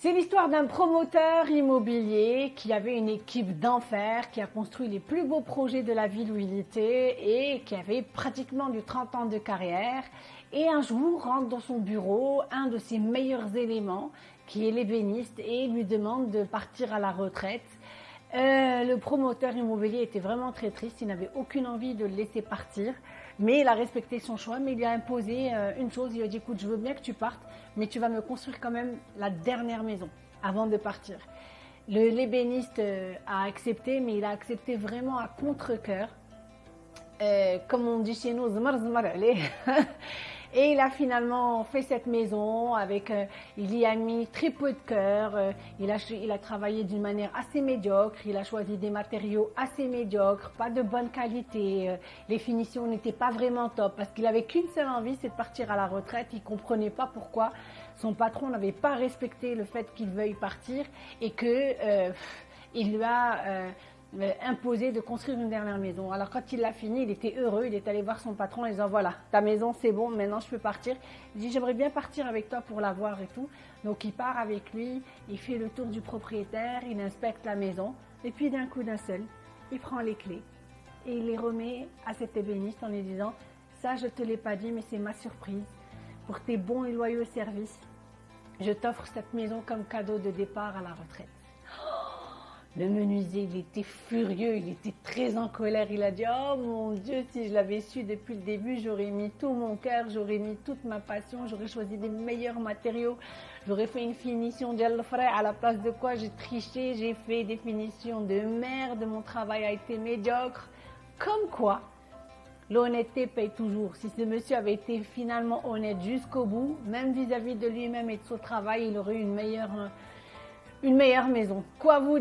C'est l'histoire d'un promoteur immobilier qui avait une équipe d'enfer, qui a construit les plus beaux projets de la ville où il était et qui avait pratiquement du 30 ans de carrière. Et un jour, rentre dans son bureau un de ses meilleurs éléments, qui est l'ébéniste, et lui demande de partir à la retraite. Le promoteur immobilier était vraiment très triste, il n'avait aucune envie de le laisser partir, mais il a respecté son choix, mais il lui a imposé une chose, il lui a dit écoute, je veux bien que tu partes, mais tu vas me construire quand même la dernière maison avant de partir. L'ébéniste a accepté, mais il a accepté vraiment à contre-cœur, comme on dit chez nous, zmar zmar allez. Et il a finalement fait cette maison avec, il y a mis très peu de cœur, il a travaillé d'une manière assez médiocre, il a choisi des matériaux assez médiocres, pas de bonne qualité, les finitions n'étaient pas vraiment top parce qu'il avait qu'une seule envie, c'est de partir à la retraite. Il comprenait pas pourquoi son patron n'avait pas respecté le fait qu'il veuille partir et que il lui a imposé de construire une dernière maison. Alors quand il l'a fini, il était heureux, il est allé voir son patron en disant voilà, ta maison c'est bon, maintenant je peux partir. Il dit j'aimerais bien partir avec toi pour la voir et tout. Donc il part avec lui, il fait le tour du propriétaire, il inspecte la maison et puis d'un coup d'un seul, il prend les clés et il les remet à cet ébéniste en lui disant ça je te l'ai pas dit mais c'est ma surprise. Pour tes bons et loyaux services, je t'offre cette maison comme cadeau de départ à la retraite. Le menuisier, il était furieux, il était très en colère. Il a dit « Oh mon Dieu, si je l'avais su depuis le début, j'aurais mis tout mon cœur, j'aurais mis toute ma passion, j'aurais choisi des meilleurs matériaux, j'aurais fait une finition d'Al-Fray à la place de quoi j'ai triché, j'ai fait des finitions de merde, mon travail a été médiocre. » Comme quoi, l'honnêteté paye toujours. Si ce monsieur avait été finalement honnête jusqu'au bout, même vis-à-vis de lui-même et de son travail, il aurait eu une meilleure maison. Quoi vous dire ?